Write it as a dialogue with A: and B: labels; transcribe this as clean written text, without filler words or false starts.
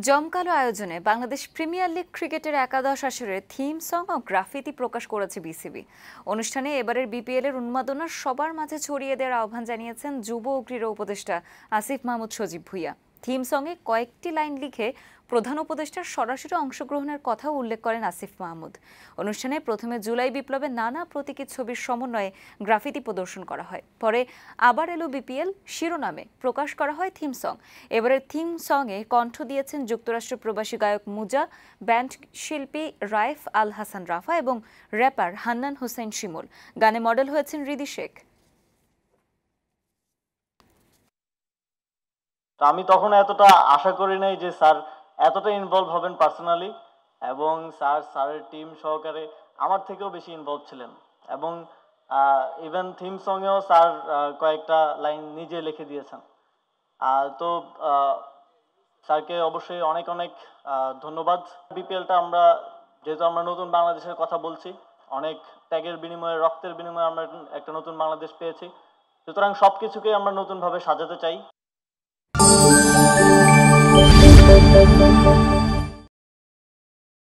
A: জমকালো আয়োজনে Bangladesh premier league ক্রিকেটের একাদশ আসরের থিম সং ও গ্রাফিতি প্রকাশ করেছে বিসিবি। অনুষ্ঠানে এবারের বিপিএল এর উন্মাদনা সবার মাঝে ছড়িয়ে দেওয়ার আহ্বান জানিয়েছেন যুব ও ক্রীড়া উপদেষ্টা আসিফ মাহমুদ সজীব ভুঁইয়া। থিম সঙ্গে কয়েকটি লাইন লিখে প্রধান উপদেষ্টার সরাসরি অংশগ্রহণের কথাও উল্লেখ করেন আসিফ মাহমুদ। অনুষ্ঠানে প্রথমে জুলাই বিপ্লবের নানা প্রতীকী ছবির সমন্বয়ে গ্রাফিতি প্রদর্শন করা হয়। পরে আবার এলো বিপিএল শিরোনামে প্রকাশ করা হয় থিম সং। এবারের থিম সঙ্গে কণ্ঠ দিয়েছেন যুক্তরাষ্ট্র প্রবাসী গায়ক মুজা, ব্যান্ড শিল্পী রাইফ আল হাসান রাফা এবং র্যাপার হান্নান হোসেন শিমুল। গানে মডেল হয়েছেন রিদি শেখ।
B: আমি তখন এতটা আশা করি নাই যে স্যার এতটা ইনভলভ হবেন পার্সোনালি, এবং স্যারের টিম সহকারে আমার থেকেও বেশি ইনভলভ ছিলেন। এবং ইভেন থিম সঙ্গেও স্যার কয়েকটা লাইন নিজে লিখে দিয়েছেন। তো স্যারকে অবশ্যই অনেক অনেক ধন্যবাদ। বিপিএলটা যেহেতু আমরা নতুন বাংলাদেশের কথা বলছি, অনেক ত্যাগের বিনিময়ে, রক্তের বিনিময়ে আমরা একটা নতুন বাংলাদেশ পেয়েছি। সুতরাং সবকিছুকে আমরা নতুনভাবে সাজাতে চাই।